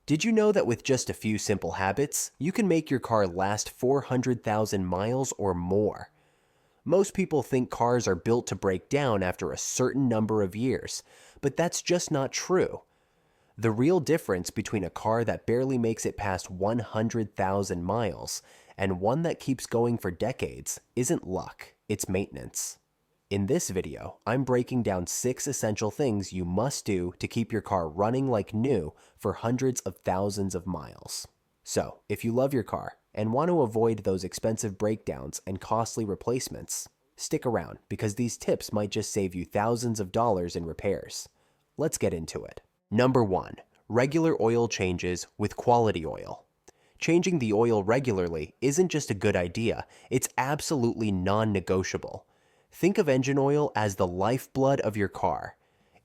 Did you know that with just a few simple habits, you can make your car last 400,000 miles or more? Most people think cars are built to break down after a certain number of years, but that's just not true. The real difference between a car that barely makes it past 100,000 miles and one that keeps going for decades isn't luck, it's maintenance. In this video, I'm breaking down 6 essential things you must do to keep your car running like new for hundreds of thousands of miles. So, if you love your car and want to avoid those expensive breakdowns and costly replacements, stick around because these tips might just save you thousands of dollars in repairs. Let's get into it. Number 1. Regular oil changes with quality oil. Changing the oil regularly isn't just a good idea, it's absolutely non-negotiable. Think of engine oil as the lifeblood of your car.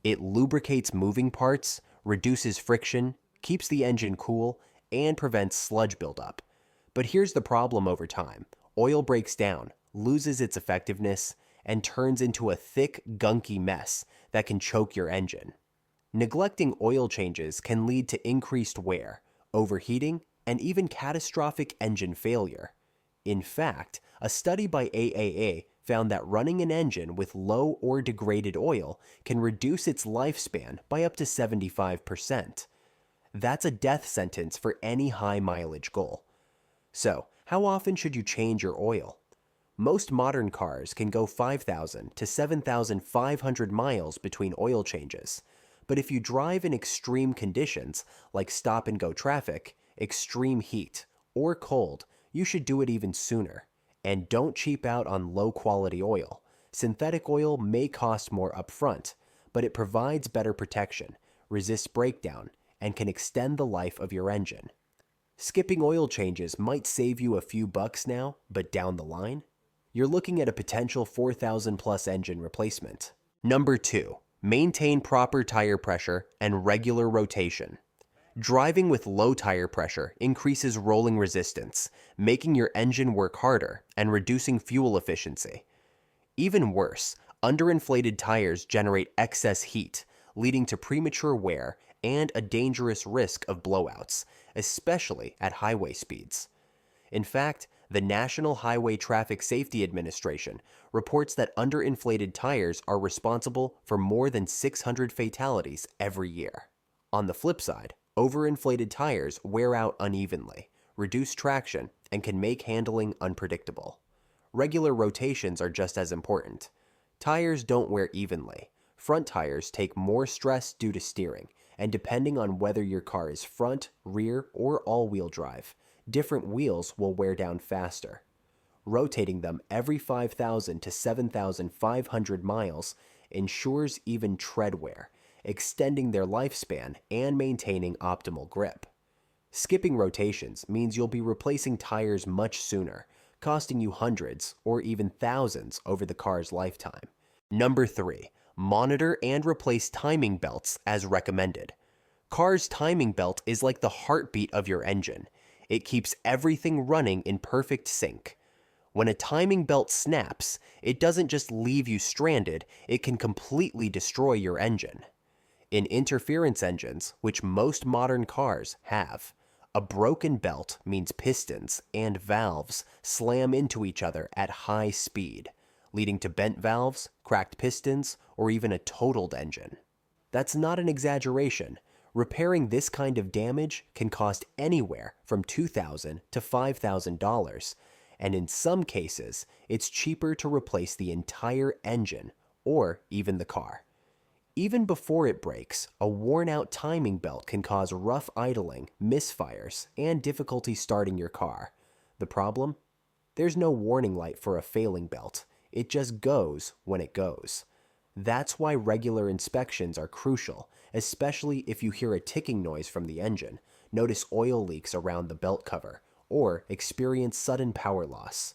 It lubricates moving parts, reduces friction, keeps the engine cool, and prevents sludge buildup. But here's the problem over time. Oil breaks down, loses its effectiveness, and turns into a thick, gunky mess that can choke your engine. Neglecting oil changes can lead to increased wear, overheating, and even catastrophic engine failure. In fact, a study by AAA found that running an engine with low or degraded oil can reduce its lifespan by up to 75%. That's a death sentence for any high mileage goal. So, how often should you change your oil? Most modern cars can go 5,000 to 7,500 miles between oil changes. But if you drive in extreme conditions like stop-and-go traffic, extreme heat, or cold, you should do it even sooner. And don't cheap out on low-quality oil. Synthetic oil may cost more upfront, but it provides better protection, resists breakdown, and can extend the life of your engine. Skipping oil changes might save you a few bucks now, but down the line, you're looking at a potential 4,000 plus engine replacement. Number 2. Maintain proper tire pressure and regular rotation. Driving with low tire pressure increases rolling resistance, making your engine work harder and reducing fuel efficiency. Even worse, underinflated tires generate excess heat, leading to premature wear and a dangerous risk of blowouts, especially at highway speeds. In fact, the National Highway Traffic Safety Administration reports that underinflated tires are responsible for more than 600 fatalities every year. On the flip side, overinflated tires wear out unevenly, reduce traction, and can make handling unpredictable. Regular rotations are just as important. Tires don't wear evenly. Front tires take more stress due to steering, and depending on whether your car is front, rear, or all-wheel drive, different wheels will wear down faster. Rotating them every 5,000 to 7,500 miles ensures even tread wear, extending their lifespan and maintaining optimal grip. Skipping rotations means you'll be replacing tires much sooner, costing you hundreds or even thousands over the car's lifetime. Number 3. Monitor and replace timing belts as recommended. Car's timing belt is like the heartbeat of your engine. It keeps everything running in perfect sync. When a timing belt snaps, it doesn't just leave you stranded, it can completely destroy your engine. In interference engines, which most modern cars have, a broken belt means pistons and valves slam into each other at high speed, leading to bent valves, cracked pistons, or even a totaled engine. That's not an exaggeration. Repairing this kind of damage can cost anywhere from $2,000 to $5,000, and in some cases, it's cheaper to replace the entire engine or even the car. Even before it breaks, a worn-out timing belt can cause rough idling, misfires, and difficulty starting your car. The problem? There's no warning light for a failing belt. It just goes when it goes. That's why regular inspections are crucial, especially if you hear a ticking noise from the engine, notice oil leaks around the belt cover, or experience sudden power loss.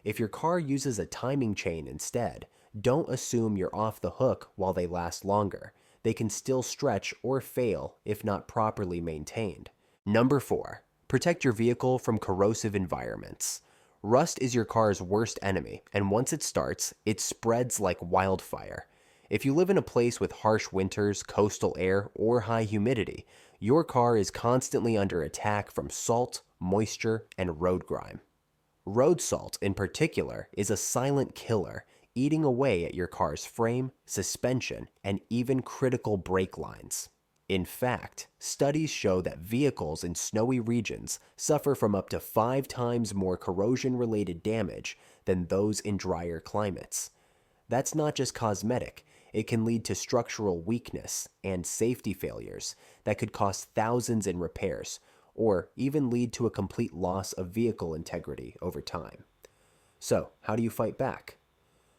If your car uses a timing chain instead, don't assume you're off the hook while they last longer. They can still stretch or fail if not properly maintained. Number 4. Protect your vehicle from corrosive environments. Rust is your car's worst enemy, and once it starts, it spreads like wildfire. If you live in a place with harsh winters, coastal air, or high humidity, Your car is constantly under attack from salt, moisture, and road grime. Road salt, in particular, is a silent killer, eating away at your car's frame, suspension, and even critical brake lines. In fact, studies show that vehicles in snowy regions suffer from up to 5 times more corrosion-related damage than those in drier climates. That's not just cosmetic, it can lead to structural weakness and safety failures that could cost thousands in repairs, or even lead to a complete loss of vehicle integrity over time. So, how do you fight back?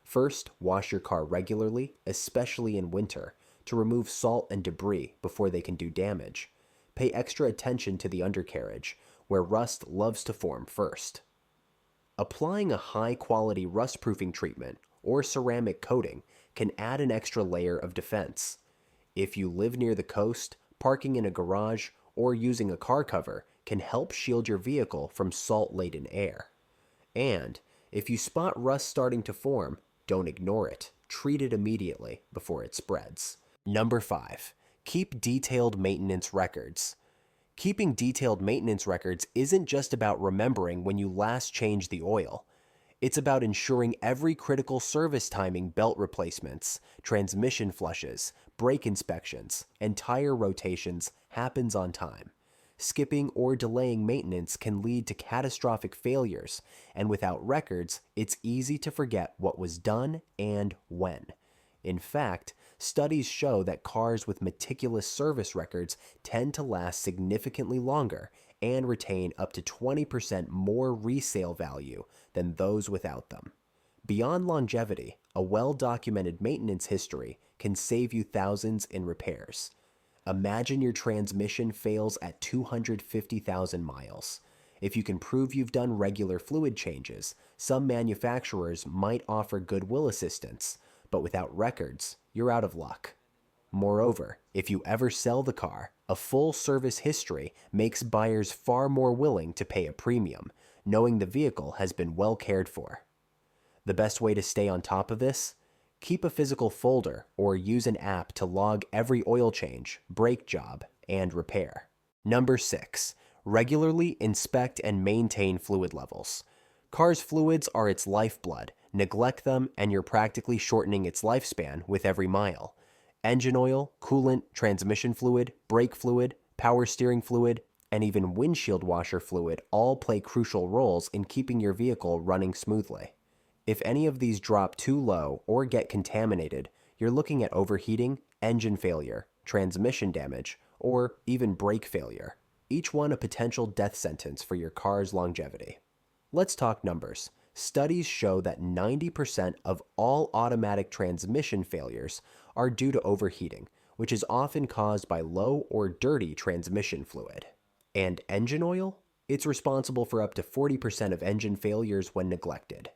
First, wash your car regularly, especially in winter, to remove salt and debris before they can do damage. Pay extra attention to the undercarriage, where rust loves to form first. Applying a high-quality rust-proofing treatment or ceramic coating can add an extra layer of defense. If you live near the coast, parking in a garage or using a car cover can help shield your vehicle from salt-laden air. And if you spot rust starting to form, don't ignore it. Treat it immediately before it spreads. Number 5. Keep detailed maintenance records. Keeping detailed maintenance records isn't just about remembering when you last changed the oil. It's about ensuring every critical service timing, belt replacements, transmission flushes, brake inspections, and tire rotations happens on time. Skipping or delaying maintenance can lead to catastrophic failures, and without records, it's easy to forget what was done and when. In fact, studies show that cars with meticulous service records tend to last significantly longer and retain up to 20% more resale value than those without them. Beyond longevity, a well-documented maintenance history can save you thousands in repairs. Imagine your transmission fails at 250,000 miles. If you can prove you've done regular fluid changes, some manufacturers might offer goodwill assistance, but without records, you're out of luck. Moreover, if you ever sell the car, a full service history makes buyers far more willing to pay a premium, knowing the vehicle has been well cared for. The best way to stay on top of this? Keep a physical folder or use an app to log every oil change, brake job, and repair. Number 6. Regularly inspect and maintain fluid levels. Cars' fluids are its lifeblood. Neglect them and you're practically shortening its lifespan with every mile. Engine oil, coolant, transmission fluid, brake fluid, power steering fluid, and even windshield washer fluid all play crucial roles in keeping your vehicle running smoothly. If any of these drop too low or get contaminated, you're looking at overheating, engine failure, transmission damage, or even brake failure. Each one a potential death sentence for your car's longevity. Let's talk numbers. Studies show that 90% of all automatic transmission failures are due to overheating, which is often caused by low or dirty transmission fluid. And engine oil? It's responsible for up to 40% of engine failures when neglected.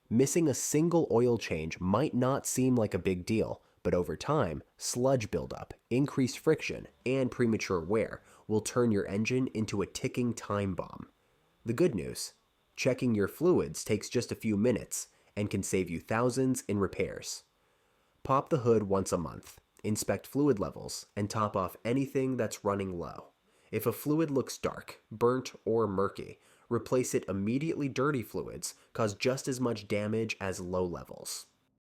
Missing a single oil change might not seem like a big deal, but over time, sludge buildup, increased friction, and premature wear will turn your engine into a ticking time bomb. The good news: checking your fluids takes just a few minutes and can save you thousands in repairs. Pop the hood once a month, inspect fluid levels, and top off anything that's running low. If a fluid looks dark, burnt, or murky, replace it immediately. Dirty fluids cause just as much damage as low levels.